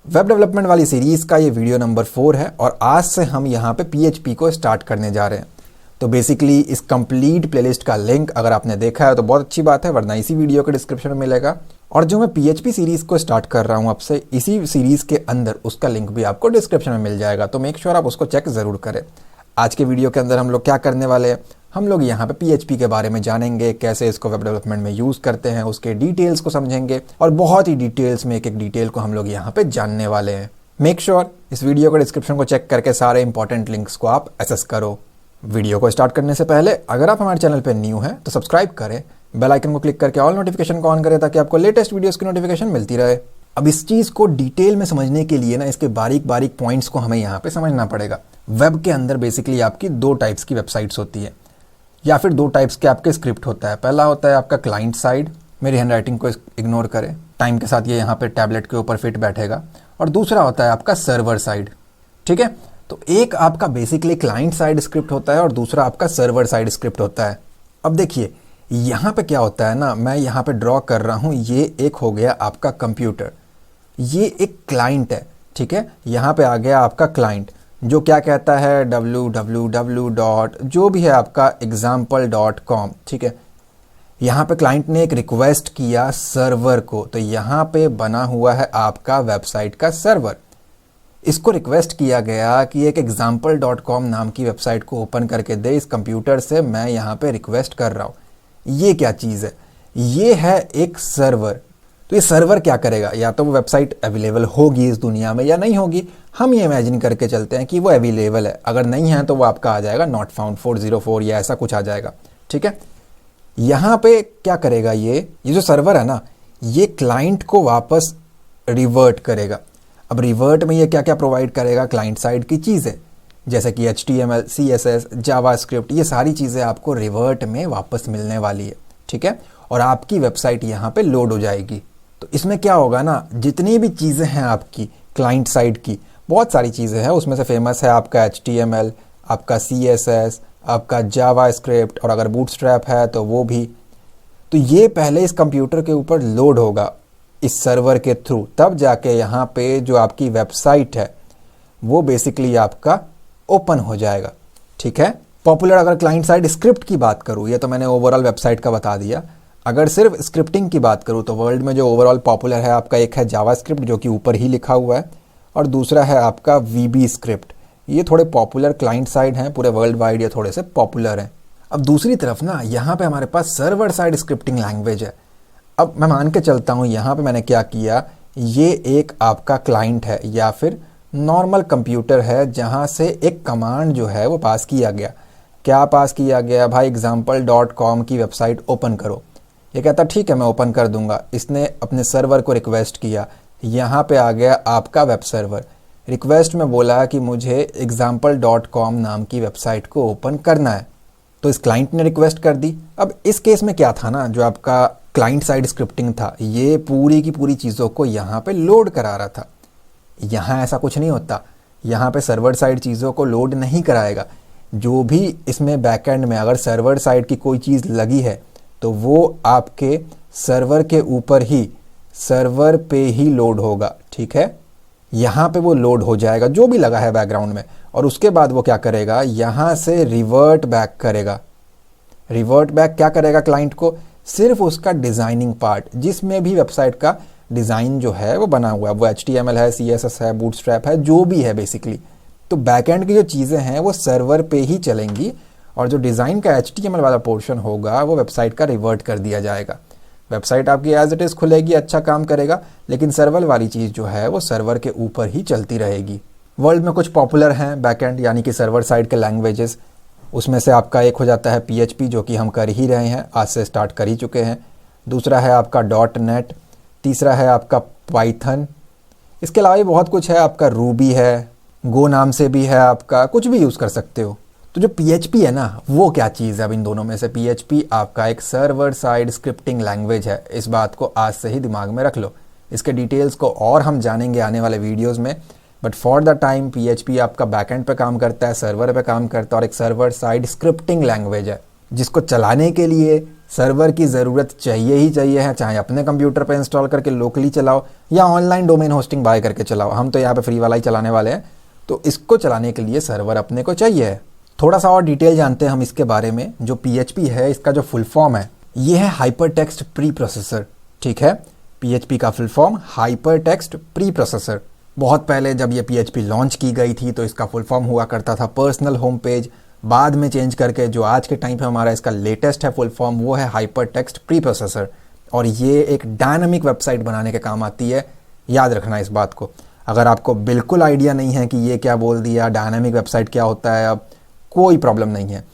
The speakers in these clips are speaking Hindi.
वेब डेवलपमेंट वाली सीरीज का ये वीडियो नंबर 4 है और आज से हम यहाँ पे PHP को स्टार्ट करने जा रहे हैं। तो बेसिकली इस कंप्लीट प्लेलिस्ट का लिंक अगर आपने देखा है तो बहुत अच्छी बात है, वरना इसी वीडियो के डिस्क्रिप्शन में मिलेगा। और जो मैं PHP सीरीज को स्टार्ट कर रहा हूँ आपसे, इसी सीरीज के अंदर उसका लिंक भी आपको डिस्क्रिप्शन में मिल जाएगा, तो मेक श्योर आप उसको चेक ज़रूर करें। आज के वीडियो के अंदर हम लोग क्या करने वाले हैं, हम लोग यहाँ पे PHP के बारे में जानेंगे, कैसे इसको वेब डेवलपमेंट में यूज़ करते हैं, उसके डिटेल्स को समझेंगे और बहुत ही डिटेल्स में एक एक डिटेल को हम लोग यहाँ पे जानने वाले हैं। मेक श्योर इस वीडियो के डिस्क्रिप्शन को चेक करके सारे इंपॉर्टेंट लिंक्स को आप एक्सेस करो। वीडियो को स्टार्ट करने से पहले अगर आप हमारे चैनल पर न्यू हैं तो सब्सक्राइब करें, बेल आइकन को क्लिक करके ऑल नोटिफिकेशन को ऑन करें ताकि आपको लेटेस्ट वीडियोस की नोटिफिकेशन मिलती रहे। अब इस चीज़ को डिटेल में समझने के लिए ना इसके बारीक बारीक पॉइंट्स को हमें यहाँ पे समझना पड़ेगा। वेब के अंदर बेसिकली आपकी दो टाइप्स की वेबसाइट्स होती है या फिर दो टाइप्स के आपके स्क्रिप्ट होता है। पहला होता है आपका क्लाइंट साइड, मेरी हैंडराइटिंग को इग्नोर करें, टाइम के साथ ये यहाँ पे टैबलेट के ऊपर फिट बैठेगा। और दूसरा होता है आपका सर्वर साइड। ठीक है, तो एक आपका बेसिकली क्लाइंट साइड स्क्रिप्ट होता है और दूसरा आपका सर्वर साइड स्क्रिप्ट होता है। अब देखिए यहाँ पे क्या होता है ना, मैं यहाँ पे ड्रॉ कर रहा हूँ, ये एक हो गया आपका कंप्यूटर, ये एक क्लाइंट है। ठीक है, यहाँ पे आ गया आपका क्लाइंट जो क्या कहता है www. जो भी है आपका example.com। ठीक है, यहाँ पे क्लाइंट ने एक रिक्वेस्ट किया सर्वर को, तो यहाँ पे बना हुआ है आपका वेबसाइट का सर्वर। इसको रिक्वेस्ट किया गया कि एक example.com नाम की वेबसाइट को ओपन करके दे, इस कंप्यूटर से मैं यहाँ पे रिक्वेस्ट कर रहा हूँ। ये क्या चीज़ है, ये है एक सर्वर। तो ये सर्वर क्या करेगा, या तो वो वेबसाइट अवेलेबल होगी इस दुनिया में या नहीं होगी, हम ये इमेजिन करके चलते हैं कि वो अवेलेबल है। अगर नहीं है तो वो आपका आ जाएगा नॉट फाउंड 404 या ऐसा कुछ आ जाएगा। ठीक है, यहाँ पे क्या करेगा, ये जो सर्वर है ना, ये क्लाइंट को वापस रिवर्ट करेगा। अब रिवर्ट में ये क्या क्या प्रोवाइड करेगा, क्लाइंट साइड की चीज़ें जैसे कि HTML, CSS, जावास्क्रिप्ट, ये सारी चीज़ें आपको रिवर्ट में वापस मिलने वाली है। ठीक है, और आपकी वेबसाइट यहाँ पे लोड हो जाएगी। तो इसमें क्या होगा ना, जितनी भी चीज़ें हैं आपकी क्लाइंट साइड की, बहुत सारी चीज़ें हैं, उसमें से फेमस है आपका HTML, आपका CSS, आपका जावास्क्रिप्ट, और अगर बूटस्ट्रैप है तो वो भी। तो ये पहले इस कंप्यूटर के ऊपर लोड होगा इस सर्वर के थ्रू, तब जाके यहाँ पे जो आपकी वेबसाइट है वो बेसिकली आपका ओपन हो जाएगा। ठीक है, पॉपुलर अगर क्लाइंट साइड स्क्रिप्ट की बात करूँ, ये तो मैंने ओवरऑल वेबसाइट का बता दिया। अगर सिर्फ स्क्रिप्टिंग की बात करूँ तो वर्ल्ड में जो ओवरऑल पॉपुलर है आपका, एक है जावास्क्रिप्ट जो कि ऊपर ही लिखा हुआ है, और दूसरा है आपका VB स्क्रिप्ट। ये थोड़े पॉपुलर क्लाइंट साइड हैं, पूरे वर्ल्ड वाइड ये थोड़े से पॉपुलर हैं। अब दूसरी तरफ ना यहाँ पे हमारे पास सर्वर साइड स्क्रिप्टिंग लैंग्वेज है। अब मैं मान के चलता हूँ यहाँ पे मैंने क्या किया, ये एक आपका क्लाइंट है या फिर नॉर्मल कंप्यूटर है जहाँ से एक कमांड जो है वो पास किया गया। क्या पास किया गया भाई, example.com की वेबसाइट ओपन करो। ये कहता ठीक है मैं ओपन कर दूंगा। इसने अपने सर्वर को रिक्वेस्ट किया, यहाँ पे आ गया आपका वेब सर्वर। रिक्वेस्ट में बोला कि मुझे example.com नाम की वेबसाइट को ओपन करना है, तो इस क्लाइंट ने रिक्वेस्ट कर दी। अब इस केस में क्या था ना, जो आपका क्लाइंट साइड स्क्रिप्टिंग था, ये पूरी की पूरी चीज़ों को यहाँ पे लोड करा रहा था। यहाँ ऐसा कुछ नहीं होता, यहाँ पे सर्वर साइड चीज़ों को लोड नहीं कराएगा। जो भी इसमें बैकएंड में अगर सर्वर साइड की कोई चीज़ लगी है तो वो आपके सर्वर के ऊपर ही, सर्वर पे ही लोड होगा। ठीक है, यहाँ पे वो लोड हो जाएगा जो भी लगा है बैकग्राउंड में, और उसके बाद वो क्या करेगा, यहाँ से रिवर्ट बैक करेगा। रिवर्ट बैक क्या करेगा क्लाइंट को, सिर्फ उसका डिज़ाइनिंग पार्ट, जिसमें भी वेबसाइट का डिज़ाइन जो है वो बना हुआ है, वो HTML है, CSS है, बूटस्ट्रैप है, जो भी है बेसिकली। तो बैकएंड की जो चीज़ें हैं वो सर्वर पे ही चलेंगी, और जो डिज़ाइन का HTML वाला पोर्शन होगा वो वेबसाइट का रिवर्ट कर दिया जाएगा। वेबसाइट आपकी एज इट इज़ खुलेगी, अच्छा काम करेगा, लेकिन सर्वर वाली चीज़ जो है वो सर्वर के ऊपर ही चलती रहेगी। वर्ल्ड में कुछ पॉपुलर हैं बैकएंड यानी कि सर्वर साइड के लैंग्वेजेस, उसमें से आपका एक हो जाता है PHP जो कि हम कर ही रहे हैं, आज से स्टार्ट कर ही चुके हैं। दूसरा है आपका .NET, तीसरा है आपका पाइथन। इसके अलावा भी बहुत कुछ है, आपका रूबी है, गो नाम से भी है, आपका कुछ भी यूज़ कर सकते हो। तो जो PHP है ना, वो क्या चीज़ है अब इन दोनों में से, PHP आपका एक सर्वर साइड स्क्रिप्टिंग लैंग्वेज है। इस बात को आज से ही दिमाग में रख लो। इसके डिटेल्स को और हम जानेंगे आने वाले वीडियोज़ में, but for the time PHP आपका बैकएंड पे काम करता है, सर्वर पे काम करता है, और एक सर्वर साइड स्क्रिप्टिंग लैंग्वेज है जिसको चलाने के लिए सर्वर की ज़रूरत चाहिए ही चाहिए है, चाहे अपने कंप्यूटर पर इंस्टॉल करके लोकली चलाओ या ऑनलाइन डोमेन होस्टिंग बाय करके चलाओ। हम तो यहाँ पे फ्री वाला ही चलाने वाले हैं, तो इसको चलाने के लिए सर्वर अपने को चाहिए है। थोड़ा सा और डिटेल जानते हैं हम इसके बारे में। जो PHP है, इसका जो फुल फॉर्म है ये है हाइपर टेक्स्ट प्री प्रोसेसर। ठीक है, PHP का full form hyper text pre processor. बहुत पहले जब ये PHP लॉन्च की गई थी तो इसका फुल फॉर्म हुआ करता था पर्सनल होम पेज, बाद में चेंज करके जो आज के टाइम पे हमारा इसका लेटेस्ट है फुल फॉर्म वो है हाइपर टेक्स्ट प्री प्रोसेसर। और ये एक डायनामिक वेबसाइट बनाने के काम आती है, याद रखना इस बात को। अगर आपको बिल्कुल आइडिया नहीं है कि ये क्या बोल दिया, डायनामिक वेबसाइट क्या होता है, अब कोई प्रॉब्लम नहीं है,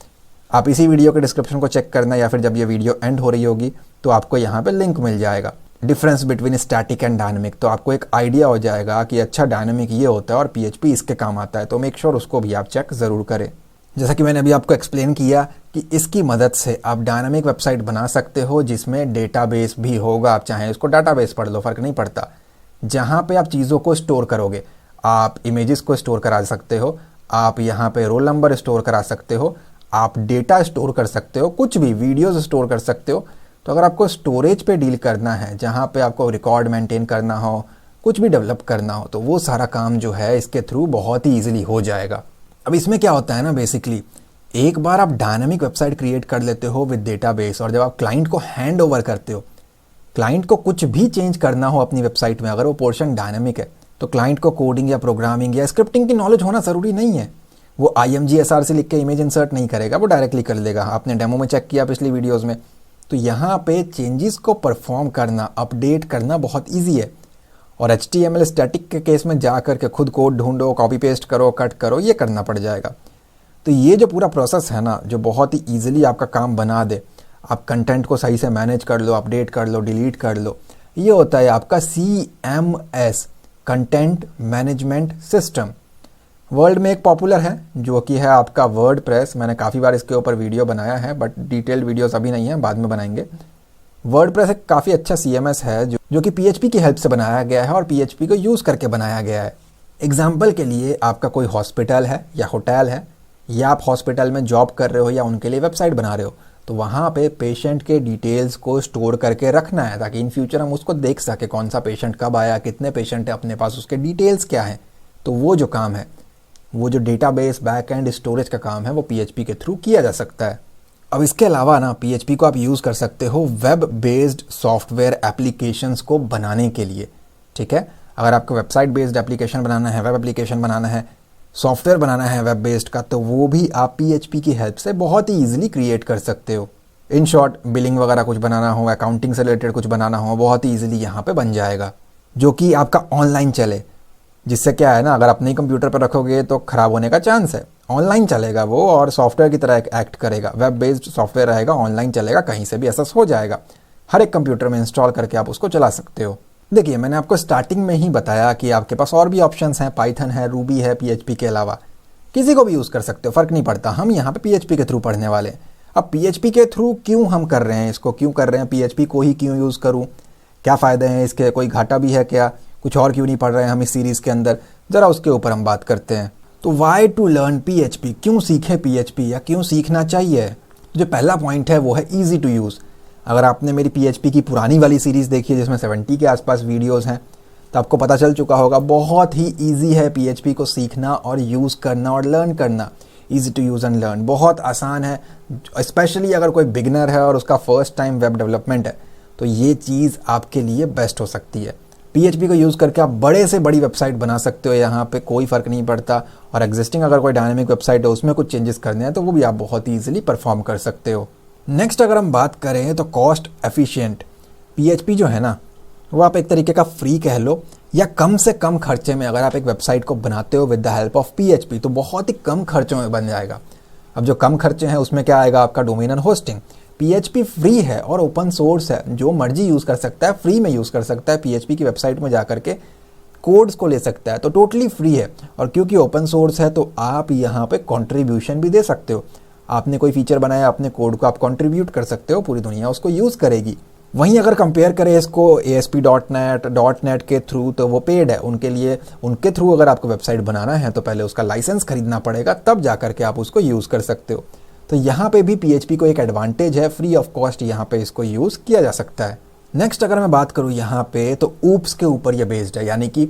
आप इसी वीडियो के डिस्क्रिप्शन को चेक करना या फिर जब ये वीडियो एंड हो रही होगी तो आपको यहाँ पे लिंक मिल जाएगा, difference between static and dynamic. तो आपको एक आइडिया हो जाएगा कि अच्छा डायनामिक ये होता है और PHP इसके काम आता है। तो मेक श्योर उसको भी आप चेक ज़रूर करें। जैसा कि मैंने अभी आपको एक्सप्लेन किया कि इसकी मदद से आप डायनामिक वेबसाइट बना सकते हो जिसमें डेटाबेस भी होगा। आप चाहें इसको डाटाबेस पढ़ लो, फ़र्क नहीं पड़ता। जहाँ पे आप चीज़ों को स्टोर करोगे, आप इमेजेस को स्टोर करा सकते हो, आप यहाँ पे रोल नंबर स्टोर करा सकते हो, आप डेटा स्टोर कर सकते हो, कुछ भी वीडियोस स्टोर कर सकते हो। तो अगर आपको स्टोरेज पे डील करना है, जहाँ पे आपको रिकॉर्ड मेंटेन करना हो, कुछ भी डेवलप करना हो, तो वो सारा काम जो है इसके थ्रू बहुत ही ईजिली हो जाएगा। अब इसमें क्या होता है ना, बेसिकली एक बार आप डायनामिक वेबसाइट क्रिएट कर लेते हो विद डेटाबेस और जब आप क्लाइंट को हैंड ओवर करते हो, क्लाइंट को कुछ भी चेंज करना हो अपनी वेबसाइट में, अगर वो पोर्शन डायनामिक है तो क्लाइंट को कोडिंग या प्रोग्रामिंग या स्क्रिप्टिंग की नॉलेज होना ज़रूरी नहीं है। वो IMG SR से लिख के इमेज इंसर्ट नहीं करेगा, वो डायरेक्टली कर लेगा। आपने डेमो में चेक किया पिछली वीडियोज़ में। तो यहाँ पे चेंजेस को परफॉर्म करना, अपडेट करना बहुत ईजी है। और HTML स्टैटिक के केस में जा करके खुद कोड ढूंढो, कॉपी पेस्ट करो, कट करो, ये करना पड़ जाएगा। तो ये जो पूरा प्रोसेस है ना, जो बहुत ही ईजिली आपका काम बना दे, आप कंटेंट को सही से मैनेज कर लो, अपडेट कर लो, डिलीट कर लो, ये होता है आपका CMS, content management system. World में एक पॉपुलर है जो कि है आपका वर्डप्रेस। मैंने काफ़ी बार इसके ऊपर वीडियो बनाया है, बट डिटेल्ड वीडियोस अभी नहीं है, बाद में बनाएंगे। वर्डप्रेस एक काफ़ी अच्छा CMS है जो कि PHP की हेल्प से बनाया गया है और PHP को यूज़ करके बनाया गया है। एग्जाम्पल के लिए आपका कोई हॉस्पिटल है या होटल है, या आप हॉस्पिटल में जॉब कर रहे हो या उनके लिए वेबसाइट बना रहे हो, तो वहाँ पे पेशेंट के डिटेल्स को स्टोर करके रखना है ताकि इन फ्यूचर हम उसको देख सके कौन सा पेशेंट कब आया, कितने पेशेंट है अपने पास, उसके डिटेल्स क्या हैं। तो वो जो काम है, वो जो डेटाबेस बैक एंड स्टोरेज का काम है, वो PHP के थ्रू किया जा सकता है। अब इसके अलावा ना PHP को आप यूज़ कर सकते हो वेब बेस्ड सॉफ्टवेयर एप्लीकेशंस को बनाने के लिए। ठीक है, अगर आपको वेबसाइट बेस्ड एप्लीकेशन बनाना है, वेब एप्लीकेशन बनाना है, सॉफ्टवेयर बनाना है वेब बेस्ड का, तो वो भी आप PHP की हेल्प से बहुत ही ईजिली क्रिएट कर सकते हो। इन शॉर्ट, बिलिंग वगैरह कुछ बनाना हो, अकाउंटिंग से रिलेटेड कुछ बनाना हो, बहुत ही ईजिली यहाँ पे बन जाएगा, जो कि आपका ऑनलाइन चले। जिससे क्या है ना, अगर अपने ही कंप्यूटर पर रखोगे तो ख़राब होने का चांस है। ऑनलाइन चलेगा वो और सॉफ्टवेयर की तरह एक्ट करेगा, वेब बेस्ड सॉफ्टवेयर रहेगा, ऑनलाइन चलेगा, कहीं से भी एक्सेस हो जाएगा, हर एक कंप्यूटर में इंस्टॉल करके आप उसको चला सकते हो। देखिए, मैंने आपको स्टार्टिंग में ही बताया कि आपके पास और भी ऑप्शंस हैं, पाइथन है, रूबी है, PHP के अलावा किसी को भी यूज़ कर सकते हो, फ़र्क नहीं पड़ता। हम यहाँ पे PHP के थ्रू पढ़ने वाले हैं। अब PHP के थ्रू क्यों हम कर रहे हैं, इसको क्यों कर रहे हैं, PHP को ही क्यों यूज़ करूँ, क्या फ़ायदे हैं इसके, कोई घाटा भी है क्या, कुछ और क्यों नहीं पढ़ रहे हैं हम इस सीरीज़ के अंदर, ज़रा उसके ऊपर हम बात करते हैं। तो वाई टू लर्न PHP, क्यों सीखें PHP या क्यों सीखना चाहिए। जो पहला पॉइंट है वो है ईजी टू यूज़। अगर आपने मेरी PHP की पुरानी वाली सीरीज़ देखी है जिसमें 70 के आसपास वीडियोज़ हैं, तो आपको पता चल चुका होगा बहुत ही ईजी है PHP को सीखना और यूज़ करना और लर्न करना। Easy to use and learn, बहुत आसान है। स्पेशली अगर कोई बिगनर है और उसका फर्स्ट टाइम वेब डेवलपमेंट है, तो ये चीज़ आपके लिए बेस्ट हो सकती है। PHP को यूज़ करके आप बड़े से बड़ी वेबसाइट बना सकते हो, यहाँ पे कोई फ़र्क नहीं पड़ता। और एग्जिस्टिंग अगर कोई डायनामिक वेबसाइट है उसमें कुछ चेंजेस करने हैं तो वो भी आप बहुत ही ईजिली परफॉर्म कर सकते हो। नेक्स्ट अगर हम बात करें तो कॉस्ट एफिशिएंट PHP जो है ना, वो आप एक तरीके का फ्री कह लो, या कम से कम खर्चे में अगर आप एक वेबसाइट को बनाते हो with the help of PHP तो बहुत ही कम खर्चों में बन जाएगा। अब जो कम खर्चे हैं उसमें क्या आएगा, आपका domain and hosting. PHP free है और ओपन सोर्स है, जो मर्जी यूज़ कर सकता है, फ्री में यूज़ कर सकता है। PHP की वेबसाइट में जा करके कोड्स को ले सकता है, तो टोटली फ्री है। और क्योंकि ओपन सोर्स है तो आप यहाँ पे कंट्रीब्यूशन भी दे सकते हो। आपने कोई फीचर बनाया, अपने कोड को आप कंट्रीब्यूट कर सकते हो, पूरी दुनिया उसको यूज़ करेगी। वहीं अगर कंपेयर करें इसको ASP.NET के थ्रू, तो वो पेड है उनके लिए। उनके थ्रू अगर आपको वेबसाइट बनाना है तो पहले उसका लाइसेंस खरीदना पड़ेगा, तब जा करके आप उसको यूज़ कर सकते हो। तो यहाँ पे भी PHP को एक एडवांटेज है, फ्री ऑफ कॉस्ट यहाँ पे इसको यूज़ किया जा सकता है। नेक्स्ट अगर मैं बात करूँ यहाँ पे, तो ऊप्स के ऊपर ये बेस्ड है, यानी कि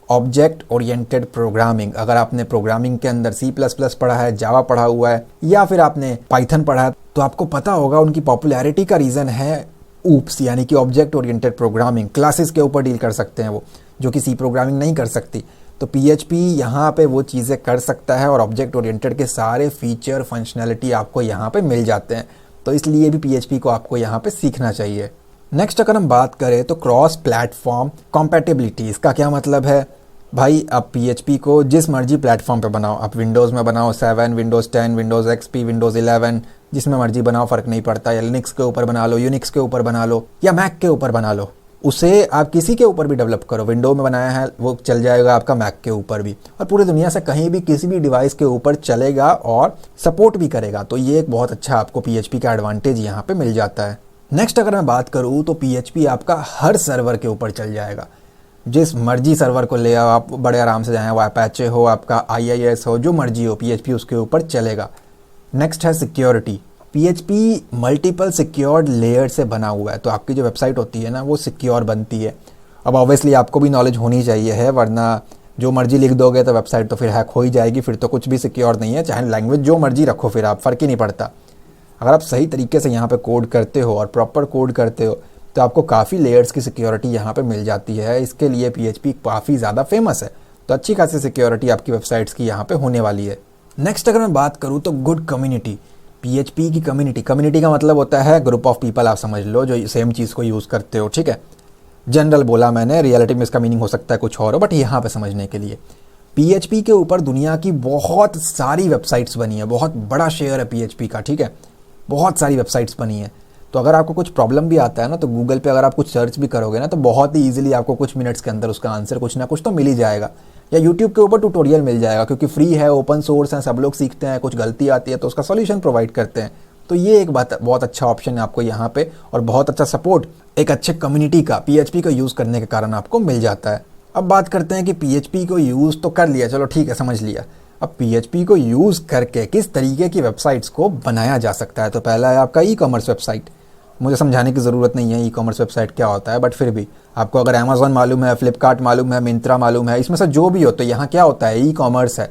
ऑब्जेक्ट ओरिएंटेड प्रोग्रामिंग। अगर आपने प्रोग्रामिंग के अंदर C++ पढ़ा है, जावा पढ़ा हुआ है, या फिर आपने पाइथन पढ़ा है, तो आपको पता होगा उनकी पॉपुलैरिटी का रीज़न है ऊप्स, यानी कि ऑब्जेक्ट ओरिएंटेड प्रोग्रामिंग। क्लासेस के ऊपर डील कर सकते हैं वो, जो कि C प्रोग्रामिंग नहीं कर सकती। तो PHP यहाँ पे वो चीज़ें कर सकता है और ऑब्जेक्ट ओरिएंटेड के सारे फीचर फंक्शनैलिटी आपको यहाँ पे मिल जाते हैं। तो इसलिए भी PHP को आपको यहाँ पे सीखना चाहिए। नेक्स्ट अगर हम बात करें तो क्रॉस प्लेटफॉर्म कॉम्पैटिबिलिटी। इसका क्या मतलब है भाई, आप PHP को जिस मर्जी प्लेटफॉर्म पे बनाओ, आप विंडोज़ में बनाओ 7, विंडोज़ 10, विंडोज़ XP, विंडोज़ 11, जिसमें मर्जी बनाओ, फ़र्क नहीं पड़ता। या लिनक्स के ऊपर बना लो, यूनिक्स के ऊपर बना लो, या मैक के ऊपर बना लो, उसे आप किसी के ऊपर भी डेवलप करो। विंडो में बनाया है वो चल जाएगा आपका मैक के ऊपर भी, और पूरी दुनिया से कहीं भी किसी भी डिवाइस के ऊपर चलेगा और सपोर्ट भी करेगा। तो ये एक बहुत अच्छा आपको PHP का एडवांटेज यहाँ पे मिल जाता है। नेक्स्ट अगर मैं बात करूँ तो PHP आपका हर सर्वर के ऊपर चल जाएगा। जिस मर्जी सर्वर को ले आओ आप, बड़े आराम से जाएँ, वो अपाचे हो, आपका IIS हो, जो मर्जी हो, PHP उसके ऊपर चलेगा। नेक्स्ट है security. PHP multiple secured layer से बना हुआ है, तो आपकी जो वेबसाइट होती है ना वो सिक्योर बनती है। अब ऑब्वियसली आपको भी नॉलेज होनी चाहिए है, वरना जो मर्जी लिख दोगे तो वेबसाइट तो फिर हैक हो ही जाएगी, फिर तो कुछ भी सिक्योर नहीं है। चाहे लैंग्वेज जो मर्जी रखो, फिर आप फ़र्क ही नहीं पड़ता। अगर आप सही तरीके से यहाँ पे कोड करते हो और प्रॉपर कोड करते हो तो आपको काफ़ी लेयर्स की सिक्योरिटी यहाँ पे मिल जाती है। इसके लिए PHP काफ़ी ज़्यादा फेमस है, तो अच्छी खासी सिक्योरिटी आपकी वेबसाइट्स की यहाँ पे होने वाली है। नेक्स्ट अगर मैं बात करूँ तो गुड कम्युनिटी। PHP की कम्युनिटी का मतलब होता है ग्रुप ऑफ पीपल, आप समझ लो, जो सेम चीज़ को यूज़ करते हो। ठीक है, जनरल बोला मैंने, रियलिटी में इसका मीनिंग हो सकता है कुछ और हो, बट यहाँ पे समझने के लिए PHP के ऊपर दुनिया की बहुत सारी वेबसाइट्स बनी है, बहुत बड़ा शेयर है PHP का। ठीक है, बहुत सारी वेबसाइट्स बनी है। तो अगर आपको कुछ प्रॉब्लम भी आता है ना, तो गूगल पे अगर आप कुछ सर्च भी करोगे ना, तो बहुत ही ईजिली आपको कुछ मिनट्स के अंदर उसका आंसर कुछ ना कुछ तो मिल ही जाएगा। या यूट्यूब के ऊपर ट्यूटोरियल मिल जाएगा, क्योंकि फ्री है, ओपन सोर्स है, सब लोग सीखते हैं। कुछ गलती आती है तो उसका सॉल्यूशन प्रोवाइड करते हैं। तो ये एक बहुत अच्छा ऑप्शन है आपको यहाँ पे, और बहुत अच्छा सपोर्ट एक अच्छे कम्युनिटी का PHP को यूज़ करने के कारण आपको मिल जाता है। अब बात करते हैं कि PHP को यूज़ तो कर लिया, चलो ठीक है, समझ लिया। अब PHP को यूज़ करके किस तरीके की वेबसाइट्स को बनाया जा सकता है। तो पहला है आपका ई-कॉमर्स वेबसाइट। मुझे समझाने की ज़रूरत नहीं है ई-कॉमर्स वेबसाइट क्या होता है, बट फिर भी आपको अगर अमेज़ॉन मालूम है, फ्लिपकार्ट मालूम है, मिंत्रा मालूम है, इसमें से जो भी हो, तो यहाँ क्या होता है, ई-कॉमर्स है।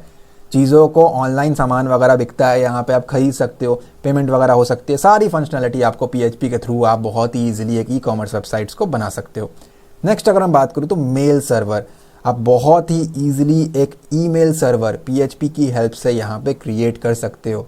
चीज़ों को ऑनलाइन सामान वगैरह बिकता है, यहाँ पे आप खरीद सकते हो, पेमेंट वगैरह हो सकती है। सारी फंक्शनैलिटी आपको PHP के थ्रू आप बहुत ही ईजिली एक ई-कॉमर्स वेबसाइट्स को बना सकते हो। नेक्स्ट अगर मैं बात करूँ तो मेल सर्वर। आप बहुत ही ईजिली एक ईमेल सर्वर PHP की हेल्प से यहाँ पे क्रिएट कर सकते हो।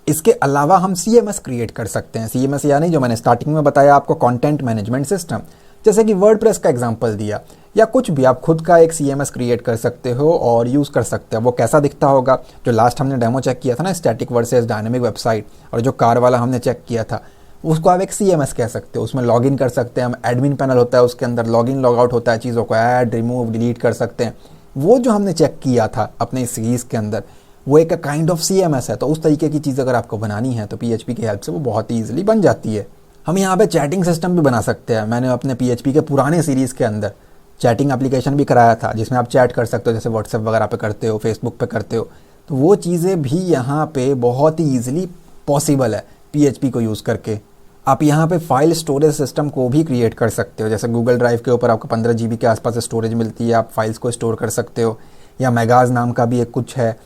इसके अलावा हम CMS क्रिएट कर सकते हैं। CMS यानी जो मैंने स्टार्टिंग में बताया आपको, कंटेंट मैनेजमेंट सिस्टम, जैसे कि वर्डप्रेस का एग्जांपल दिया, या कुछ भी आप खुद का एक CMS क्रिएट कर सकते हो और यूज़ कर सकते हो। वो कैसा दिखता होगा, जो लास्ट हमने डेमो चेक किया था ना, स्टैटिक वर्सेस डायनेमिक वेबसाइट, और जो कार वाला हमने चेक किया था, उसको आप एक CMS कह सकते हो। उसमें लॉगिन कर सकते हैं हम, एडमिन पैनल होता है, उसके अंदर लॉगिन लॉग आउट होता है, चीज़ों को ऐड रिमूव डिलीट कर सकते हैं। वो जो हमने चेक किया था अपने इस सीरीज़ के अंदर, वो एक काइंड ऑफ CMS है। तो उस तरीके की चीज़ अगर आपको बनानी है तो PHP की हेल्प से वो बहुत ही ईजिली बन जाती है। हम यहाँ पे चैटिंग सिस्टम भी बना सकते हैं। मैंने अपने PHP के पुराने सीरीज़ के अंदर चैटिंग एप्लीकेशन भी कराया था, जिसमें आप चैट कर सकते हो, जैसे व्हाट्सएप वगैरह पे करते हो, फेसबुक पे करते हो। तो वो चीज़ें भी यहाँ पे बहुत ही ईजिली पॉसिबल है PHP को यूज़ करके। आप यहाँ पे फाइल स्टोरेज सिस्टम को भी क्रिएट कर सकते हो। जैसे गूगल ड्राइव के ऊपर आपको 15 GB के आसपास स्टोरेज मिलती है, आप फाइल्स को स्टोर कर सकते हो। या मेगाज नाम का भी एक कुछ है,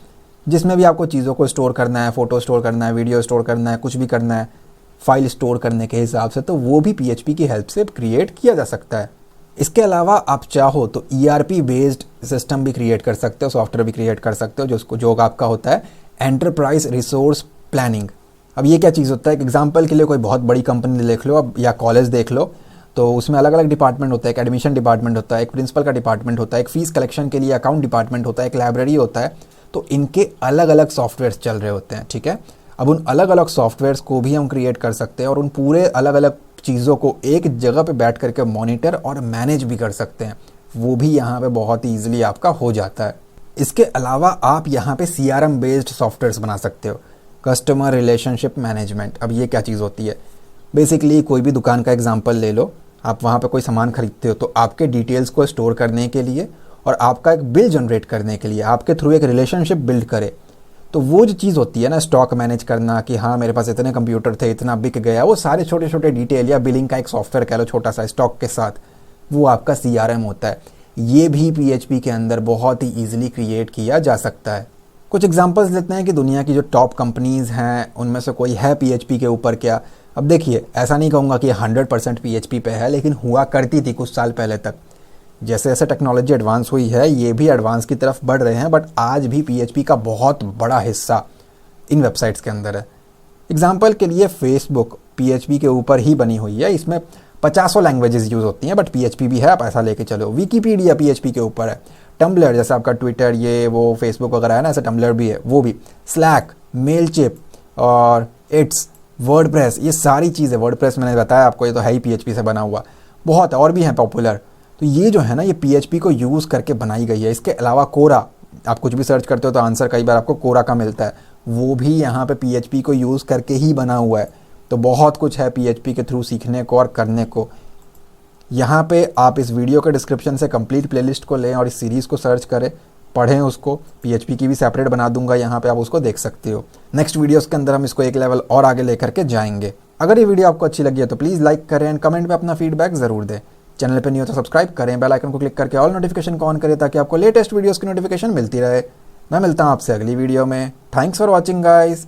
जिसमें भी आपको चीज़ों को स्टोर करना है, फ़ोटो स्टोर करना है, वीडियो स्टोर करना है, कुछ भी करना है फाइल स्टोर करने के हिसाब से, तो वो भी PHP की हेल्प से क्रिएट किया जा सकता है। इसके अलावा आप चाहो तो ERP बेस्ड सिस्टम भी क्रिएट कर सकते हो, सॉफ्टवेयर भी क्रिएट कर सकते हो, जो आपका होता है एंटरप्राइज रिसोर्स प्लानिंग। अब ये क्या चीज़ होता है, एक एग्जाम्पल के लिए कोई बहुत बड़ी कंपनी देख लो अब, या कॉलेज देख लो, तो उसमें अलग अलग डिपार्टमेंट होता है। एक एडमिशन डिपार्टमेंट होता है, एक प्रिंसिपल का डिपार्टमेंट होता है, एक फीस कलेक्शन के लिए अकाउंट डिपार्टमेंट होता है, एक लाइब्रेरी होता है। तो इनके अलग अलग सॉफ्टवेयर्स चल रहे होते हैं। ठीक है, अब उन अलग अलग सॉफ्टवेयर्स को भी हम क्रिएट कर सकते हैं और उन पूरे अलग अलग चीज़ों को एक जगह पे बैठ करके मॉनिटर और मैनेज भी कर सकते हैं। वो भी यहाँ पे बहुत ही ईजिली आपका हो जाता है। इसके अलावा आप यहाँ पे CRM बेस्ड सॉफ्टवेयर्स बना सकते हो, कस्टमर रिलेशनशिप मैनेजमेंट। अब ये क्या चीज़ होती है, बेसिकली कोई भी दुकान का एग्जांपल ले लो, आप वहाँ पे कोई सामान खरीदते हो, तो आपके डिटेल्स को स्टोर करने के लिए और आपका एक बिल जनरेट करने के लिए, आपके थ्रू एक रिलेशनशिप बिल्ड करे, तो वो जो चीज़ होती है ना, स्टॉक मैनेज करना कि हाँ मेरे पास इतने कंप्यूटर थे, इतना बिक गया, वो सारे छोटे छोटे डिटेल या बिलिंग का एक सॉफ्टवेयर कह लो छोटा सा स्टॉक के साथ, वो आपका CRM होता है। ये भी PHP के अंदर बहुत ही ईजिली क्रिएट किया जा सकता है। कुछ एग्जांपल्स लेते हैं कि दुनिया की जो टॉप कंपनीज़ हैं उनमें से कोई है PHP के ऊपर क्या। अब देखिए, ऐसा नहीं कहूँगा कि 100% PHP पे है, लेकिन हुआ करती थी कुछ साल पहले तक। जैसे जैसे टेक्नोलॉजी एडवांस हुई है, ये भी एडवांस की तरफ बढ़ रहे हैं, बट आज भी PHP का बहुत बड़ा हिस्सा इन वेबसाइट्स के अंदर है। एग्जाम्पल के लिए फेसबुक PHP के ऊपर ही बनी हुई है, इसमें 50 लैंग्वेजेस यूज़ होती हैं, बट PHP भी है, आप ऐसा लेके चलो। विकीपीडिया PHP के ऊपर है। टम्बलर, जैसे आपका ट्विटर, ये वो फेसबुक वगैरह है ना, ऐसा टम्बलर भी है, वो भी। स्लैक, मेलचिप और इट्स, वर्डप्रेस, ये सारी चीज़ें, वर्डप्रेस मैंने बताया आपको, ये तो है ही PHP से बना हुआ। बहुत और भी हैं पॉपुलर। तो ये जो है ना, ये PHP को यूज़ करके बनाई गई है। इसके अलावा कोरा, आप कुछ भी सर्च करते हो तो आंसर कई बार आपको कोरा का मिलता है, वो भी यहाँ पे PHP को यूज़ करके ही बना हुआ है। तो बहुत कुछ है PHP के थ्रू सीखने को और करने को। यहाँ पे आप इस वीडियो के डिस्क्रिप्शन से कंप्लीट प्लेलिस्ट को लें और इस सीरीज़ को सर्च करें, पढ़ें उसको। PHP की भी सेपरेट बना दूंगा, यहाँ पे आप उसको देख सकते हो। नेक्स्ट वीडियोस के अंदर हम इसको एक लेवल और आगे लेकर के जाएंगे। अगर ये वीडियो आपको अच्छी लगी है तो प्लीज़ लाइक करें एंड कमेंट में अपना फीडबैक ज़रूर दें। चैनल पे नहीं हो तो सब्सक्राइब करें, बेल आइकन को क्लिक करके ऑल नोटिफिकेशन को ऑन करें ताकि आपको लेटेस्ट वीडियोस की नोटिफिकेशन मिलती रहे। मैं मिलता हूँ आपसे अगली वीडियो में। Thanks for watching guys.